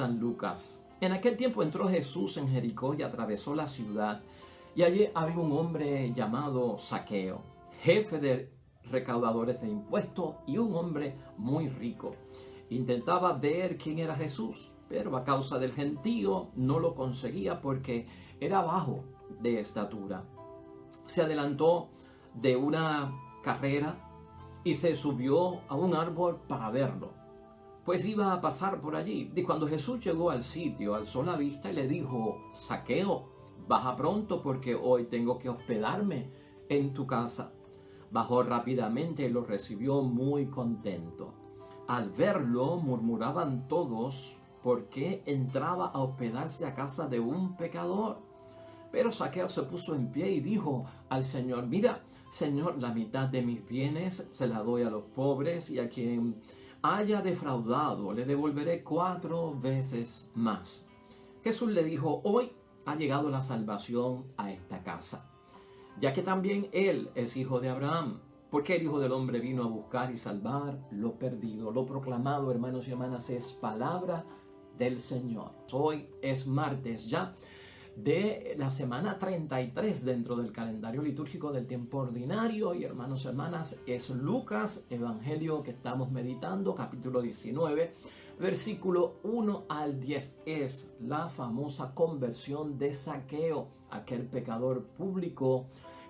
San Lucas. En aquel tiempo entró Jesús en Jericó y atravesó la ciudad, y allí había un hombre llamado Zaqueo, jefe de recaudadores de impuestos y un hombre muy rico. Intentaba ver quién era Jesús, pero a causa del gentío no lo conseguía porque era bajo de estatura. Se adelantó de una carrera y se subió a un árbol para verlo, pues iba a pasar por allí. Y cuando Jesús llegó al sitio, alzó la vista y le dijo: Zaqueo, baja pronto porque hoy tengo que hospedarme en tu casa. Bajó rápidamente y lo recibió muy contento. Al verlo murmuraban todos porque entraba a hospedarse a casa de un pecador. Pero Zaqueo se puso en pie y dijo al Señor: mira, Señor, la mitad de mis bienes se la doy a los pobres, y a quien haya defraudado le devolveré 4 veces más. Jesús le dijo: hoy ha llegado la salvación a esta casa, ya que también él es hijo de Abraham, porque el Hijo del Hombre vino a buscar y salvar lo perdido. Lo proclamado, hermanos y hermanas, es palabra del Señor. Hoy es martes ya de la semana 33 dentro del calendario litúrgico del tiempo ordinario, y hermanos y hermanas, es Lucas, evangelio que estamos meditando, capítulo 19, versículo 1 al 10. Es la famosa conversión de Zaqueo, aquel pecador público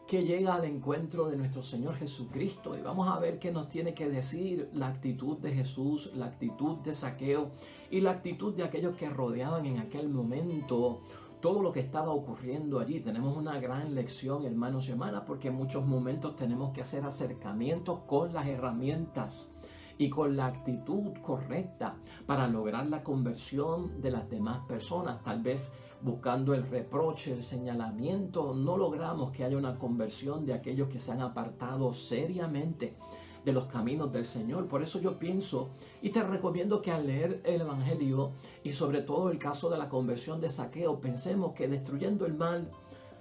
que llega al encuentro de nuestro Señor Jesucristo. Y vamos a ver qué nos tiene que decir la actitud de Jesús, la actitud de Zaqueo y la actitud de aquellos que rodeaban en aquel momento todo lo que estaba ocurriendo allí. Tenemos una gran lección, hermanos y hermanas, porque en muchos momentos tenemos que hacer acercamientos con las herramientas y con la actitud correcta para lograr la conversión de las demás personas. Tal vez buscando el reproche, el señalamiento, no logramos que haya una conversión de aquellos que se han apartado seriamente de los caminos del Señor. Por eso yo pienso y te recomiendo que al leer el Evangelio, y sobre todo el caso de la conversión de Zaqueo, pensemos que destruyendo el mal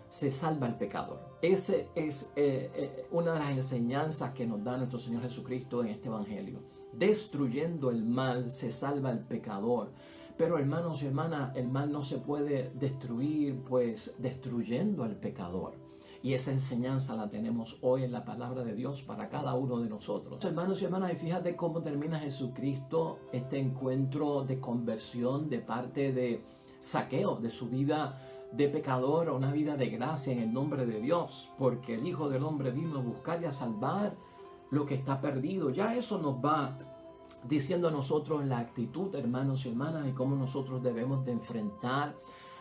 se salva el pecador. Esa es una de las enseñanzas que nos da nuestro Señor Jesucristo en este Evangelio. Destruyendo el mal se salva el pecador. Pero, hermanos y hermanas, el mal no se puede destruir pues destruyendo al pecador. Y esa enseñanza la tenemos hoy en la palabra de Dios para cada uno de nosotros. Hermanos y hermanas, y fíjate cómo termina Jesucristo este encuentro de conversión de parte de Zaqueo, de su vida de pecador a una vida de gracia en el nombre de Dios, porque el Hijo del Hombre vino a buscar y a salvar lo que está perdido. Ya eso nos va diciendo a nosotros la actitud, hermanos y hermanas, y cómo nosotros debemos de enfrentar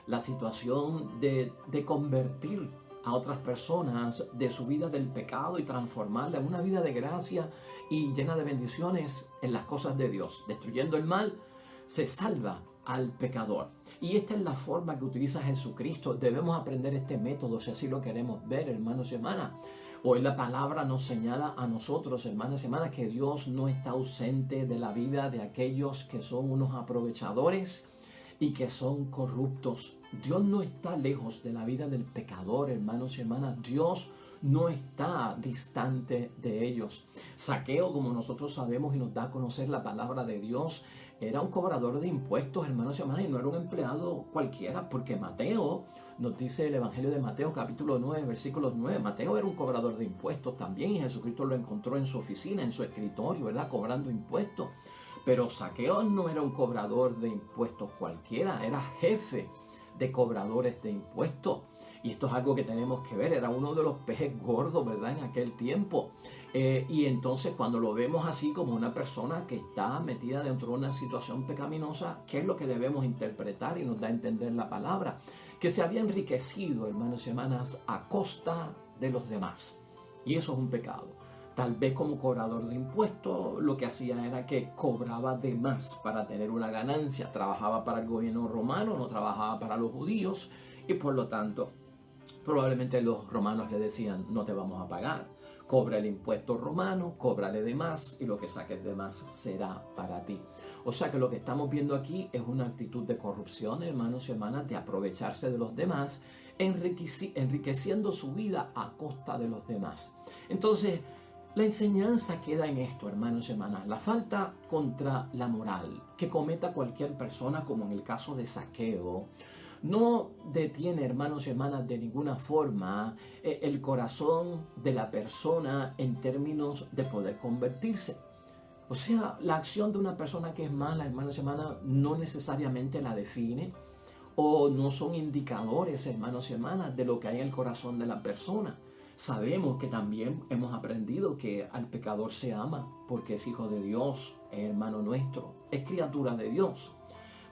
la situación de convertir a otras personas de su vida del pecado y transformarla en una vida de gracia y llena de bendiciones en las cosas de Dios. Destruyendo el mal se salva al pecador. Y esta es la forma que utiliza Jesucristo. Debemos aprender este método si así lo queremos ver, hermanos y hermanas. Hoy la palabra nos señala a nosotros, hermanos y hermanas, que Dios no está ausente de la vida de aquellos que son unos aprovechadores y que son corruptos. Dios no está lejos de la vida del pecador, hermanos y hermanas. Dios no está distante de ellos. Zaqueo, como nosotros sabemos y nos da a conocer la palabra de Dios, era un cobrador de impuestos, hermanos y hermanas, y no era un empleado cualquiera, porque Mateo, nos dice el Evangelio de Mateo, capítulo 9, versículos 9, Mateo era un cobrador de impuestos también, y Jesucristo lo encontró en su oficina, en su escritorio, ¿verdad?, cobrando impuestos. Pero Zaqueo no era un cobrador de impuestos cualquiera, era jefe de cobradores de impuestos. Y esto es algo que tenemos que ver, era uno de los peces gordos, ¿verdad?, en aquel tiempo. Y entonces cuando lo vemos así como una persona que está metida dentro de una situación pecaminosa, ¿qué es lo que debemos interpretar? Y nos da a entender la palabra, que se había enriquecido, hermanos y hermanas, a costa de los demás. Y eso es un pecado. Tal vez como cobrador de impuestos, lo que hacía era que cobraba de más para tener una ganancia. Trabajaba para el gobierno romano, no trabajaba para los judíos, y por lo tanto, probablemente los romanos le decían: no te vamos a pagar, cobra el impuesto romano, cóbrale de más, y lo que saques de más será para ti. O sea que lo que estamos viendo aquí es una actitud de corrupción, hermanos y hermanas, de aprovecharse de los demás, enriqueciendo su vida a costa de los demás. Entonces, La enseñanza queda en esto, hermanos y hermanas. La falta contra la moral que cometa cualquier persona, como en el caso de Zaqueo, no detiene, hermanos y hermanas, de ninguna forma el corazón de la persona en términos de poder convertirse. O sea, la acción de una persona que es mala, hermanos y hermanas, no necesariamente la define o no son indicadores, hermanos y hermanas, de lo que hay en el corazón de la persona. Sabemos que también hemos aprendido que al pecador se ama porque es hijo de Dios, es hermano nuestro, es criatura de Dios.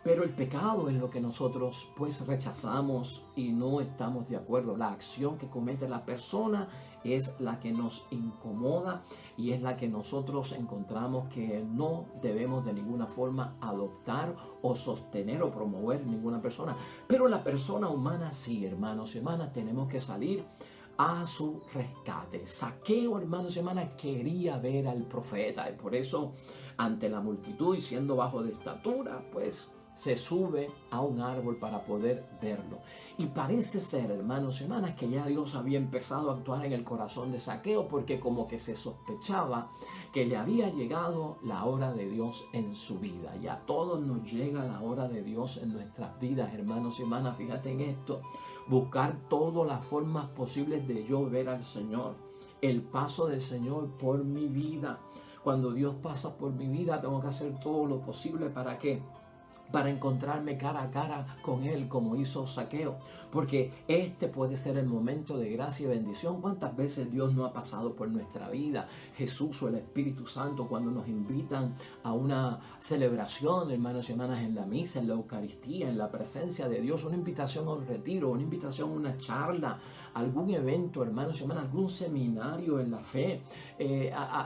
Pero el pecado es lo que nosotros pues rechazamos y no estamos de acuerdo. La acción que comete la persona es la que nos incomoda y es la que nosotros encontramos que no debemos de ninguna forma adoptar o sostener o promover en ninguna persona. Pero la persona humana sí, hermanos y hermanas, tenemos que salir a su rescate. Zaqueo, hermanos y hermanas, quería ver al profeta y por eso ante la multitud y siendo bajo de estatura, pues se sube a un árbol para poder verlo. Y parece ser, hermanos y hermanas, que ya Dios había empezado a actuar en el corazón de Zaqueo porque como que se sospechaba que le había llegado la hora de Dios en su vida. Y a todos nos llega la hora de Dios en nuestras vidas, hermanos y hermanas. Fíjate en esto, buscar todas las formas posibles de yo ver al Señor, el paso del Señor por mi vida. Cuando Dios pasa por mi vida, tengo que hacer todo lo posible para que para encontrarme cara a cara con Él como hizo Zaqueo, porque este puede ser el momento de gracia y bendición. ¿Cuántas veces Dios no ha pasado por nuestra vida? Jesús o el Espíritu Santo cuando nos invitan a una celebración, hermanos y hermanas, en la misa, en la Eucaristía, en la presencia de Dios, una invitación a un retiro, una invitación a una charla, algún evento, hermanos y hermanas, algún seminario en la fe,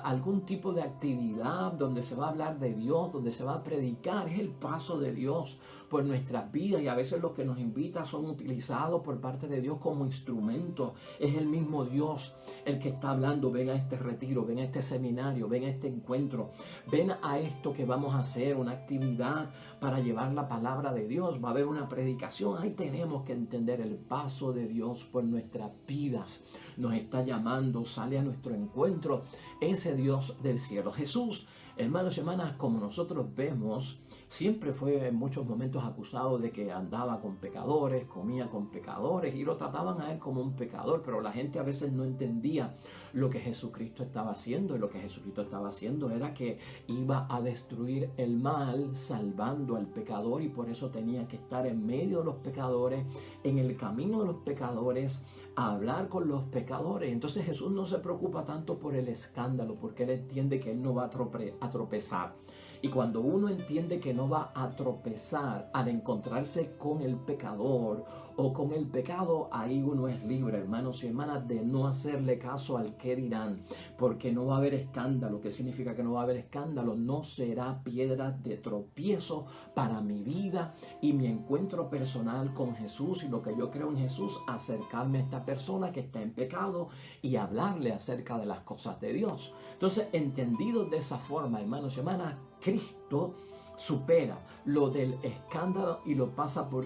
algún tipo de actividad donde se va a hablar de Dios, donde se va a predicar. Es el paso de Dios por nuestras vidas y a veces los que nos invitan son utilizados por parte de Dios como instrumentos. Es el mismo Dios el que está hablando: ven a este retiro, ven a este seminario, ven a este encuentro, ven a esto que vamos a hacer, una actividad para llevar la palabra de Dios, va a haber una predicación. Ahí tenemos que entender el paso de Dios por nuestras vidas. Nos está llamando, sale a nuestro encuentro ese Dios del cielo. Jesús, hermanos y hermanas, como nosotros vemos, siempre fue en muchos momentos acusado de que andaba con pecadores, comía con pecadores y lo trataban a él como un pecador, pero la gente a veces no entendía lo que Jesucristo estaba haciendo, y lo que Jesucristo estaba haciendo era que iba a destruir el mal salvando al pecador, y por eso tenía que estar en medio de los pecadores, en el camino de los pecadores, a hablar con los pecadores. Entonces Jesús no se preocupa tanto por el escándalo, porque él entiende que él no va a tropezar. Y cuando uno entiende que no va a tropezar al encontrarse con el pecador o con el pecado, ahí uno es libre, hermanos y hermanas, de no hacerle caso al qué dirán, porque no va a haber escándalo. ¿Qué significa que no va a haber escándalo? No será piedra de tropiezo para mi vida y mi encuentro personal con Jesús y lo que yo creo en Jesús, acercarme a esta persona que está en pecado y hablarle acerca de las cosas de Dios. Entonces, entendidos de esa forma, hermanos y hermanas, Cristo supera lo del escándalo y lo pasa por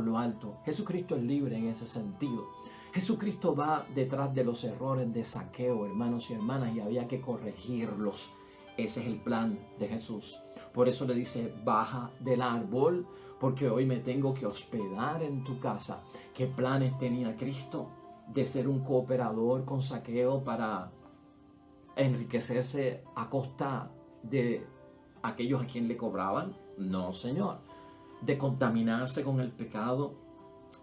lo alto. Jesucristo es libre en ese sentido. Jesucristo va detrás de los errores de Zaqueo, hermanos y hermanas, y había que corregirlos. Ese es el plan de Jesús. Por eso le dice: baja del árbol, porque hoy me tengo que hospedar en tu casa. ¿Qué planes tenía Cristo? ¿De ser un cooperador con Zaqueo para enriquecerse a costa de aquellos a quien le cobraban? No, Señor. ¿De contaminarse con el pecado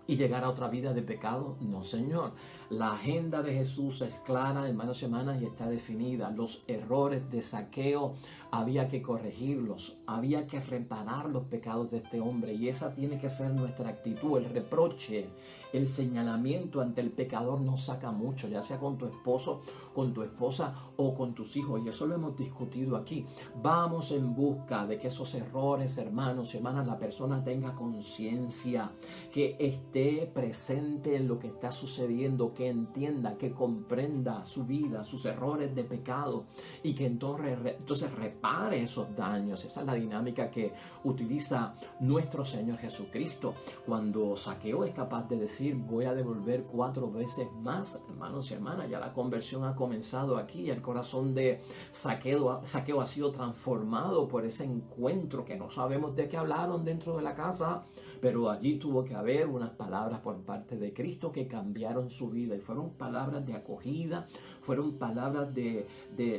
y llegar a otra vida de pecado? No, Señor. La agenda de Jesús es clara, hermanos y hermanas, y está definida. Los errores de Zaqueo había que corregirlos, había que reparar los pecados de este hombre, y esa tiene que ser nuestra actitud. El reproche, el señalamiento ante el pecador no saca mucho, ya sea con tu esposo, con tu esposa o con tus hijos, y eso lo hemos discutido aquí. Vamos en busca de que esos errores, hermanos y hermanas, la persona tenga conciencia, que esté presente en lo que está sucediendo, que entienda, que comprenda su vida, sus errores de pecado, y que entonces repare repare esos daños. Esa es la dinámica que utiliza nuestro Señor Jesucristo. Cuando Zaqueo es capaz de decir, voy a devolver 4 veces más, hermanos y hermanas, ya la conversión ha comenzado aquí. El corazón de Zaqueo ha sido transformado por ese encuentro que no sabemos de qué hablaron dentro de la casa, pero allí tuvo que haber unas palabras por parte de Cristo que cambiaron su vida, y fueron palabras de acogida, fueron palabras de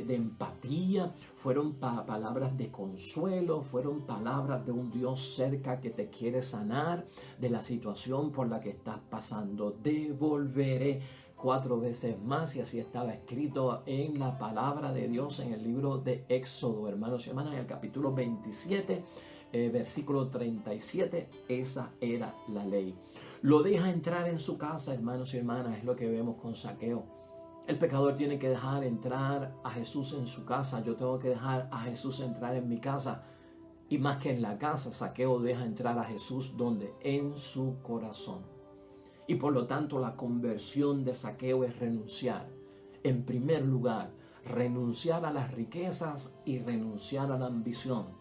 empatía, fueron palabras de consuelo, fueron palabras de un Dios cerca que te quiere sanar de la situación por la que estás pasando. Devolveré 4 veces más, y así estaba escrito en la palabra de Dios en el libro de Éxodo, hermanos y hermanas, en el capítulo 27, versículo 37. Esa era la ley. Lo deja entrar en su casa, hermanos y hermanas, es lo que vemos con Zaqueo. El pecador tiene que dejar entrar a Jesús en su casa. Yo tengo que dejar a Jesús entrar en mi casa. Y más que en la casa, Zaqueo deja entrar a Jesús, ¿dónde? En su corazón. Y por lo tanto la conversión de Zaqueo es renunciar. En primer lugar, renunciar a las riquezas y renunciar a la ambición.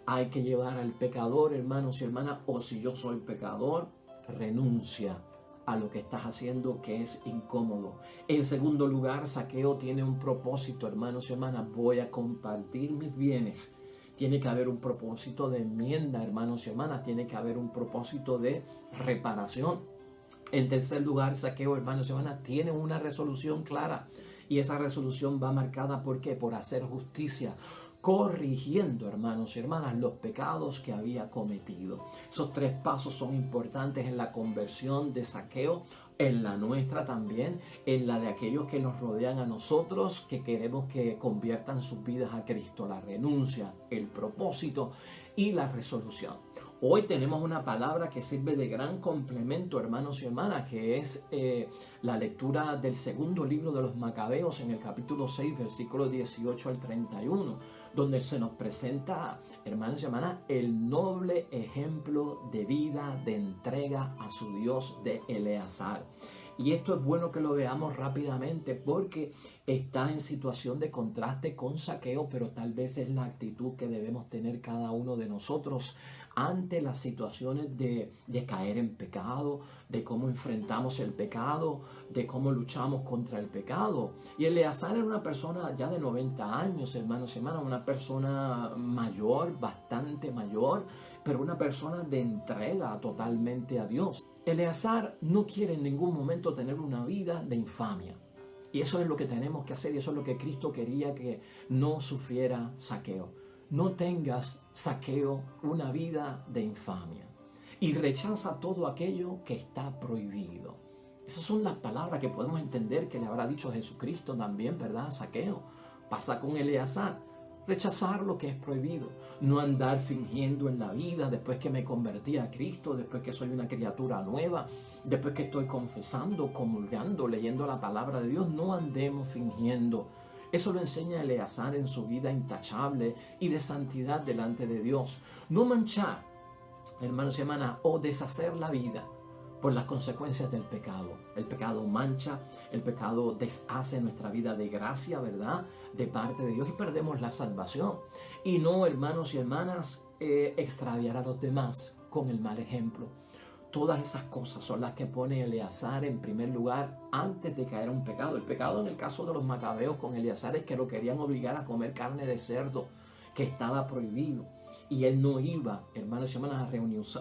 Hay que llevar al pecador, hermanos y hermanas, o si yo soy pecador, renuncia a lo que estás haciendo que es incómodo. En segundo lugar, Zaqueo tiene un propósito, hermanos y hermanas. Voy a compartir mis bienes. Tiene que haber un propósito de enmienda, hermanos y hermanas. Tiene que haber un propósito de reparación. En tercer lugar, Zaqueo, hermanos y hermanas, tiene una resolución clara. Y esa resolución va marcada ¿por qué? Por hacer justicia, corrigiendo, hermanos y hermanas, los pecados que había cometido. Esos 3 pasos son importantes en la conversión de Zaqueo, en la nuestra también, en la de aquellos que nos rodean a nosotros, que queremos que conviertan sus vidas a Cristo. La renuncia, el propósito y la resolución. Hoy tenemos una palabra que sirve de gran complemento, hermanos y hermanas, que es la lectura del segundo libro de los Macabeos en el capítulo 6, versículos 18 al 31, donde se nos presenta, hermanos y hermanas, el noble ejemplo de vida, de entrega a su Dios de Eleazar. Y esto es bueno que lo veamos rápidamente porque está en situación de contraste con Zaqueo, pero tal vez es la actitud que debemos tener cada uno de nosotros ante las situaciones de caer en pecado, de cómo enfrentamos el pecado, de cómo luchamos contra el pecado. Y Eleazar era una persona ya de 90 años, hermanos y hermanas, una persona mayor, bastante mayor, pero una persona de entrega totalmente a Dios. Eleazar no quiere en ningún momento tener una vida de infamia. Y eso es lo que tenemos que hacer, y eso es lo que Cristo quería que no sufriera Zaqueo. No tengas, Zaqueo, una vida de infamia. Y rechaza todo aquello que está prohibido. Esas son las palabras que podemos entender que le habrá dicho Jesucristo también, ¿verdad? Zaqueo. Pasa con Eleazar. Rechazar lo que es prohibido. No andar fingiendo en la vida después que me convertí a Cristo, después que soy una criatura nueva, después que estoy confesando, comulgando, leyendo la palabra de Dios. No andemos fingiendo. Eso lo enseña Eleazar en su vida intachable y de santidad delante de Dios. No manchar, hermanos y hermanas, o deshacer la vida por las consecuencias del pecado. El pecado mancha, el pecado deshace nuestra vida de gracia, ¿verdad? De parte de Dios, y perdemos la salvación. Y no, hermanos y hermanas, extraviar a los demás con el mal ejemplo. Todas esas cosas son las que pone Eleazar en primer lugar antes de caer a un pecado. El pecado en el caso de los macabeos con Eleazar es que lo querían obligar a comer carne de cerdo, que estaba prohibido. Y él no iba, hermanos y hermanas,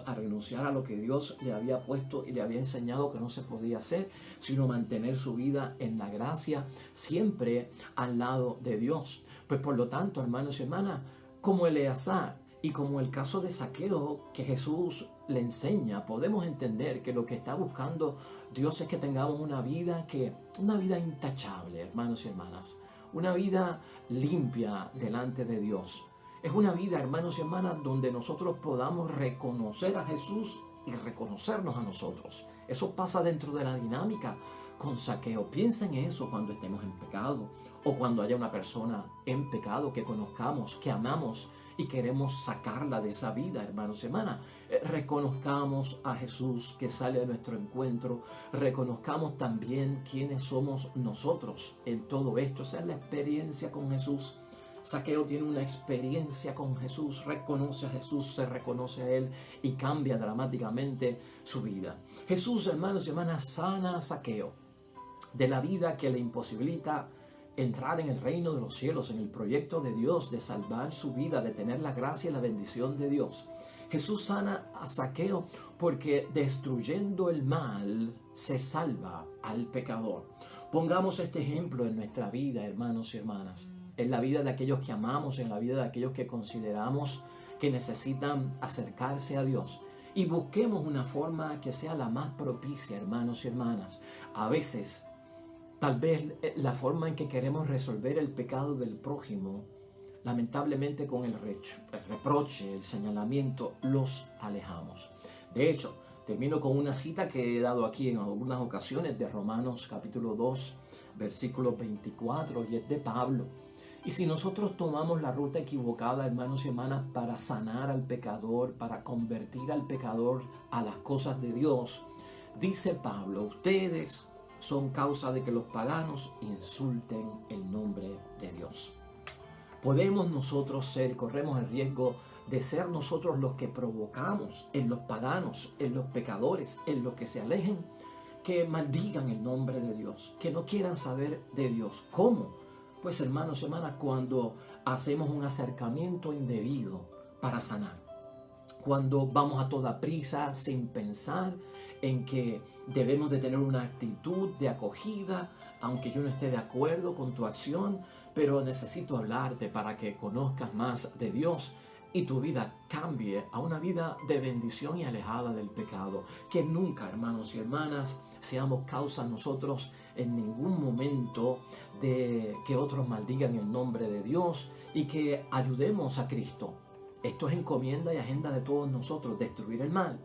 a renunciar a lo que Dios le había puesto y le había enseñado que no se podía hacer, sino mantener su vida en la gracia, siempre al lado de Dios. Pues por lo tanto, hermanos y hermanas, como Eleazar y como el caso de Zaqueo que Jesús le enseña, podemos entender que lo que está buscando Dios es que tengamos una vida intachable, hermanos y hermanas, una vida limpia delante de Dios. Es una vida, hermanos y hermanas, donde nosotros podamos reconocer a Jesús y reconocernos a nosotros. Eso pasa dentro de la dinámica con Zaqueo. Piensa en eso cuando estemos en pecado o cuando haya una persona en pecado que conozcamos, que amamos y queremos sacarla de esa vida, hermanos y hermanas. Reconozcamos a Jesús que sale a nuestro encuentro. Reconozcamos también quiénes somos nosotros en todo esto. Esa es la experiencia con Jesús. Zaqueo tiene una experiencia con Jesús, reconoce a Jesús, se reconoce a Él y cambia dramáticamente su vida. Jesús, hermanos y hermanas, sana a Zaqueo de la vida que le imposibilita entrar en el reino de los cielos, en el proyecto de Dios, de salvar su vida, de tener la gracia y la bendición de Dios. Jesús sana a Zaqueo porque destruyendo el mal se salva al pecador. Pongamos este ejemplo en nuestra vida, hermanos y hermanas, en la vida de aquellos que amamos, en la vida de aquellos que consideramos que necesitan acercarse a Dios. Y busquemos una forma que sea la más propicia, hermanos y hermanas. A veces, tal vez la forma en que queremos resolver el pecado del prójimo, lamentablemente con el reproche, el señalamiento, los alejamos. De hecho, termino con una cita que he dado aquí en algunas ocasiones de Romanos capítulo 2, versículo 24, y es de Pablo. Y si nosotros tomamos la ruta equivocada, hermanos y hermanas, para sanar al pecador, para convertir al pecador a las cosas de Dios, dice Pablo, ustedes son causa de que los paganos insulten el nombre de Dios. Podemos nosotros corremos el riesgo de ser nosotros los que provocamos en los paganos, en los pecadores, en los que se alejen, que maldigan el nombre de Dios, que no quieran saber de Dios. ¿Cómo? Pues hermanos y hermanas, cuando hacemos un acercamiento indebido para sanar, cuando vamos a toda prisa sin pensar en que debemos de tener una actitud de acogida, aunque yo no esté de acuerdo con tu acción, pero necesito hablarte para que conozcas más de Dios y tu vida cambie a una vida de bendición y alejada del pecado. Que nunca, hermanos y hermanas, seamos causa nosotros en ningún momento de que otros maldigan el nombre de Dios y que ayudemos a Cristo. Esto es encomienda y agenda de todos nosotros, destruir el mal,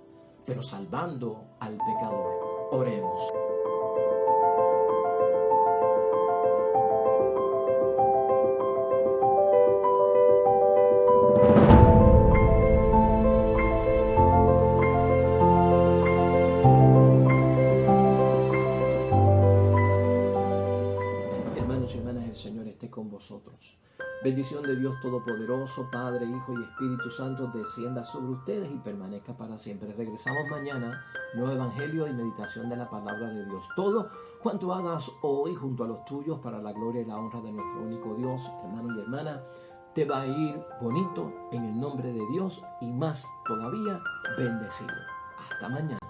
pero salvando al pecador. Oremos. Hermanos y hermanas, el Señor esté con vosotros. Bendición de Dios Todopoderoso, Padre, Hijo y Espíritu Santo, descienda sobre ustedes y permanezca para siempre. Regresamos mañana, nuevo evangelio y meditación de la palabra de Dios. Todo cuanto hagas hoy junto a los tuyos para la gloria y la honra de nuestro único Dios, hermano y hermana, te va a ir bonito en el nombre de Dios y más todavía bendecido. Hasta mañana.